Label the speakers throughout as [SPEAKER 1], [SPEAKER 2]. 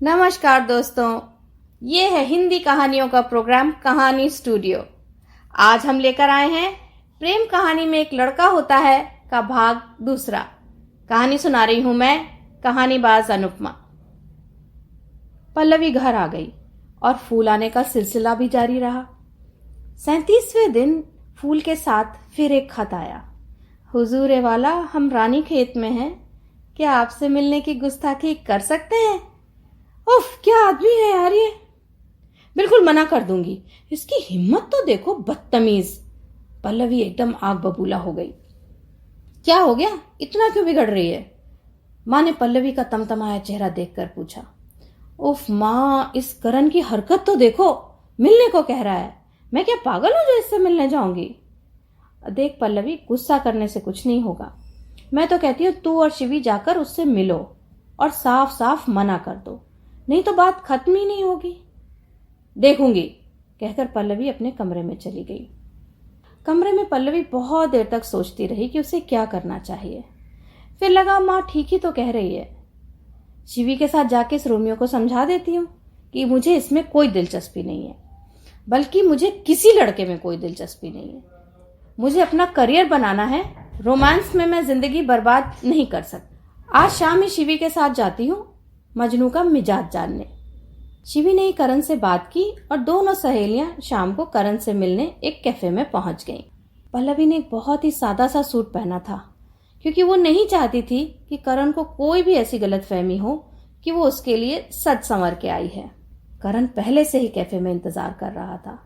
[SPEAKER 1] नमस्कार दोस्तों, ये है हिंदी कहानियों का प्रोग्राम कहानी स्टूडियो। आज हम लेकर आए हैं प्रेम कहानी में एक लड़का होता है का भाग दूसरा। कहानी सुना रही हूं मैं, कहानीबाज अनुपमा। पल्लवी घर आ गई और फूल आने का सिलसिला भी जारी रहा। 37वें दिन फूल के साथ फिर एक खत आया। हुजूर वाला, हम रानी खेत में हैं, क्या आपसे मिलने की गुस्ताखी कर सकते हैं? उफ, क्या आदमी है यार ये। बिल्कुल मना कर दूंगी, इसकी हिम्मत तो देखो, बदतमीज। पल्लवी एकदम आग बबूला हो गई। क्या हो गया, इतना क्यों बिगड़ रही है? माँ ने पल्लवी का तमतमाया चेहरा देखकर पूछा। उफ माँ, इस करण की हरकत तो देखो, मिलने को कह रहा है। मैं क्या पागल हूं जो इससे मिलने जाऊंगी? देख पल्लवी, गुस्सा करने से कुछ नहीं होगा। मैं तो कहती हूँ तू और शिवी जाकर उससे मिलो और साफ साफ मना कर दो, नहीं तो बात खत्म ही नहीं होगी। देखूंगी, कहकर पल्लवी अपने कमरे में चली गई। कमरे में पल्लवी बहुत देर तक सोचती रही कि उसे क्या करना चाहिए। फिर लगा माँ ठीक ही तो कह रही है। शिवी के साथ जाके इस रोमियो को समझा देती हूँ कि मुझे इसमें कोई दिलचस्पी नहीं है, बल्कि मुझे किसी लड़के में कोई दिलचस्पी नहीं है। मुझे अपना करियर बनाना है, रोमांस में मैं जिंदगी बर्बाद नहीं कर सकती। आज शाम ही शिवी के साथ जाती हूँ मजनू का मिजाज जानने। शिवी ने करण से बात की और दोनों सहेलियां शाम को करण से मिलने एक कैफे में पहुंच गईं। पल्लवी ने एक बहुत ही सादा सा सूट पहना था, क्योंकि वो नहीं चाहती थी कि करण को कोई भी ऐसी गलतफहमी हो कि वो उसके लिए सज संवर के आई है। करण पहले से ही कैफे में इंतजार कर रहा था।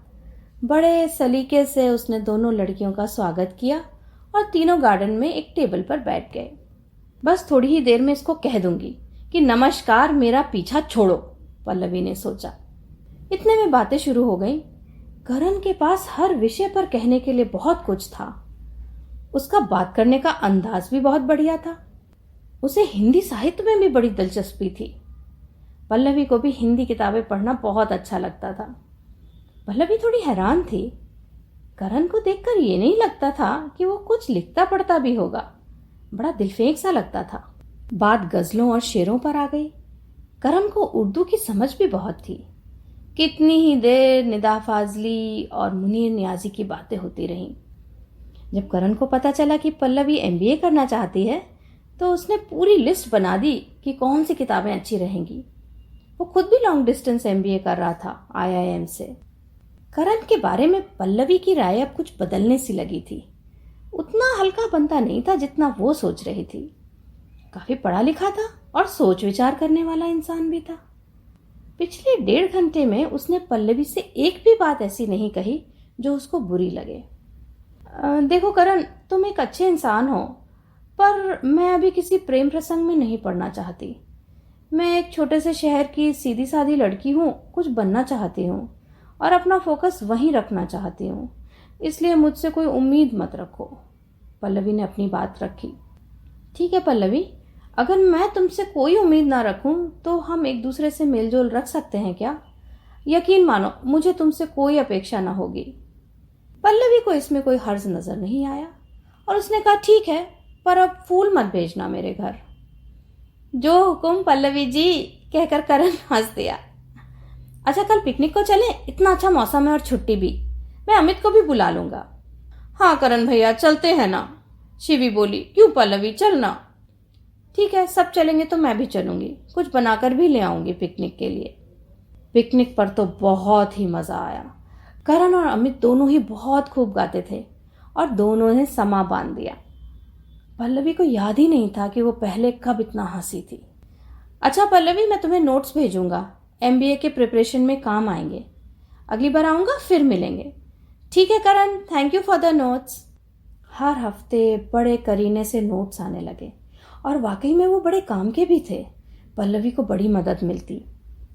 [SPEAKER 1] बड़े सलीके से उसने दोनों लड़कियों का स्वागत किया और तीनों गार्डन में एक टेबल पर बैठ गए। बस थोड़ी ही देर में इसको कह दूंगी कि नमस्कार, मेरा पीछा छोड़ो, पल्लवी ने सोचा। इतने में बातें शुरू हो गईं। करण के पास हर विषय पर कहने के लिए बहुत कुछ था। उसका बात करने का अंदाज भी बहुत बढ़िया था। उसे हिंदी साहित्य में भी बड़ी दिलचस्पी थी। पल्लवी को भी हिंदी किताबें पढ़ना बहुत अच्छा लगता था। पल्लवी थोड़ी हैरान थी। करण को देखकर ये नहीं लगता था कि वो कुछ लिखता पढ़ता भी होगा। बड़ा दिलफेक सा लगता था। बात गजलों और शेरों पर आ गई। करण को उर्दू की समझ भी बहुत थी। कितनी ही देर निदा फाजली और मुनीर नियाजी की बातें होती रहीं। जब करण को पता चला कि पल्लवी एमबीए करना चाहती है, तो उसने पूरी लिस्ट बना दी कि कौन सी किताबें अच्छी रहेंगी। वो खुद भी लॉन्ग डिस्टेंस एमबीए कर रहा था IIM से। करण के बारे में पल्लवी की राय अब कुछ बदलने सी लगी थी। उतना हल्का बनता नहीं था जितना वो सोच रही थी। काफी पढ़ा लिखा था और सोच विचार करने वाला इंसान भी था। पिछले 1.5 घंटे में उसने पल्लवी से एक भी बात ऐसी नहीं कही जो उसको बुरी लगे। देखो करण, तुम एक अच्छे इंसान हो, पर मैं अभी किसी प्रेम प्रसंग में नहीं पड़ना चाहती। मैं एक छोटे से शहर की सीधी सादी लड़की हूँ, कुछ बनना चाहती हूँ और अपना फोकस वहीं रखना चाहती हूँ। इसलिए मुझसे कोई उम्मीद मत रखो। पल्लवी ने अपनी बात रखी। ठीक है पल्लवी, अगर मैं तुमसे कोई उम्मीद ना रखूं तो हम एक दूसरे से मेलजोल रख सकते हैं क्या? यकीन मानो, मुझे तुमसे कोई अपेक्षा ना होगी। पल्लवी को इसमें कोई हर्ज नजर नहीं आया और उसने कहा ठीक है, पर अब फूल मत भेजना मेरे घर। जो हुकुम पल्लवी जी, कहकर करण हंस दिया। अच्छा, कल पिकनिक को चलें? इतना अच्छा मौसम है और छुट्टी भी। मैं अमित को भी बुला लूंगा। हाँ करण भैया, चलते हैं ना, शिवी बोली। क्यों पल्लवी, चलना। ठीक है, सब चलेंगे तो मैं भी चलूंगी, कुछ बनाकर भी ले आऊंगी पिकनिक के लिए। पिकनिक पर तो बहुत ही मजा आया। करण और अमित दोनों ही बहुत खूब गाते थे और दोनों ने समा बांध दिया। पल्लवी को याद ही नहीं था कि वो पहले कब इतना हंसी थी। अच्छा पल्लवी, मैं तुम्हें नोट्स भेजूंगा, MBA के प्रिपरेशन में काम आएंगे। अगली बार आऊंगा, फिर मिलेंगे। ठीक है Karan, thank you for the notes. हर हफ्ते बड़े करीने से नोट्स आने लगे और वाकई में वो बड़े काम के भी थे। पल्लवी को बड़ी मदद मिलती।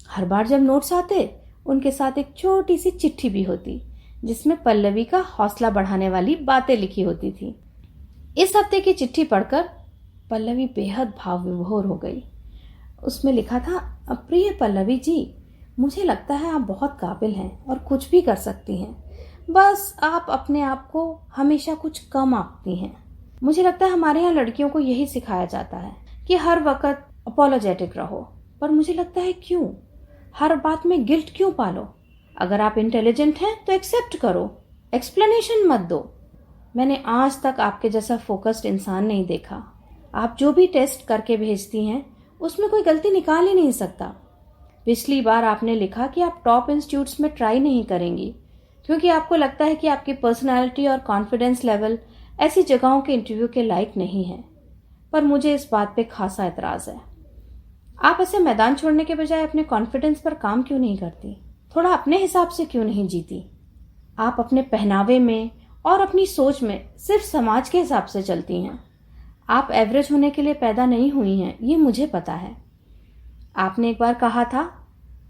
[SPEAKER 1] हर बार जब नोट्स आते, उनके साथ एक छोटी सी चिट्ठी भी होती जिसमें पल्लवी का हौसला बढ़ाने वाली बातें लिखी होती थी। इस हफ्ते की चिट्ठी पढ़कर पल्लवी बेहद भाव विभोर हो गई। उसमें लिखा था, प्रिय पल्लवी जी, मुझे लगता है आप बहुत काबिल हैं और कुछ भी कर सकती हैं। बस आप अपने आप को हमेशा कुछ कम आंकती हैं। मुझे लगता है हमारे यहाँ लड़कियों को यही सिखाया जाता है कि हर वक्त अपोलोजेटिक रहो, पर मुझे लगता है क्यों? हर बात में गिल्ट क्यों पालो? अगर आप इंटेलिजेंट हैं तो एक्सेप्ट करो, एक्सप्लेनेशन मत दो। मैंने आज तक आपके जैसा फोकस्ड इंसान नहीं देखा। आप जो भी टेस्ट करके भेजती हैं उसमें कोई गलती निकाल ही नहीं सकता। पिछली बार आपने लिखा कि आप टॉप इंस्टीट्यूट्स में ट्राई नहीं करेंगी क्योंकि आपको लगता है कि आपकी पर्सनालिटी और कॉन्फिडेंस लेवल ऐसी जगहों के इंटरव्यू के लायक नहीं है। पर मुझे इस बात पे खासा एतराज है। आप ऐसे मैदान छोड़ने के बजाय अपने कॉन्फिडेंस पर काम क्यों नहीं करती? थोड़ा अपने हिसाब से क्यों नहीं जीती? आप अपने पहनावे में और अपनी सोच में सिर्फ समाज के हिसाब से चलती हैं। आप एवरेज होने के लिए पैदा नहीं हुई हैं, ये मुझे पता है। आपने एक बार कहा था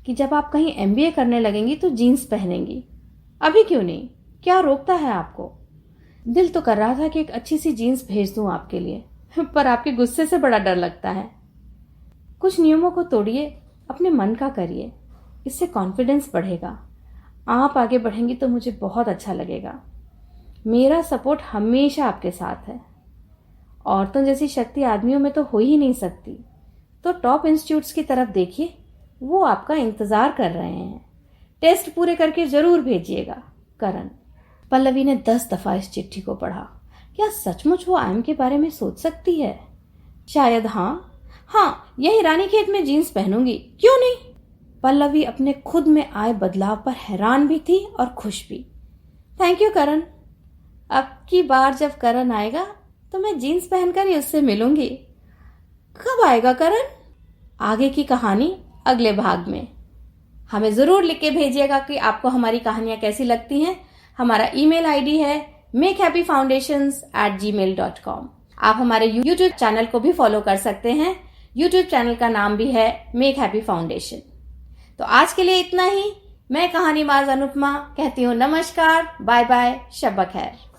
[SPEAKER 1] कि जब आप कहीं एमबीए करने लगेंगी तो जीन्स पहनेंगी। अभी क्यों नहीं? क्या रोकता है आपको? दिल तो कर रहा था कि एक अच्छी सी जीन्स भेज दूं आपके लिए, पर आपके गुस्से से बड़ा डर लगता है। कुछ नियमों को तोड़िए, अपने मन का करिए, इससे कॉन्फिडेंस बढ़ेगा। आप आगे बढ़ेंगी तो मुझे बहुत अच्छा लगेगा। मेरा सपोर्ट हमेशा आपके साथ है। औरतों जैसी शक्ति आदमियों में तो हो ही नहीं सकती। तो टॉप इंस्टीट्यूट्स की तरफ देखिए, वो आपका इंतजार कर रहे हैं। टेस्ट पूरे करके जरूर भेजिएगा। करण। पल्लवी ने 10 दफा इस चिट्ठी को पढ़ा। क्या सचमुच वो आयम के बारे में सोच सकती है? शायद हाँ, यही रानीखेत में जीन्स पहनूंगी, क्यों नहीं? पल्लवी अपने खुद में आए बदलाव पर हैरान भी थी और खुश भी। थैंक यू करण। अब की बार जब करण आएगा तो मैं जीन्स पहनकर ही उससे मिलूंगी। कब आएगा करण? आगे की कहानी अगले भाग में। हमें जरूर लिख के भेजिएगा कि आपको हमारी कहानियां कैसी लगती हैं। हमारा ईमेल आईडी है makehappyfoundations@gmail.com। आप हमारे यूट्यूब चैनल को भी फॉलो कर सकते हैं। यूट्यूब चैनल का नाम भी है मेक हैप्पी फाउंडेशन। तो आज के लिए इतना ही। मैं कहानीबाज अनुपमा कहती हूँ नमस्कार, बाय बाय, शब खैर।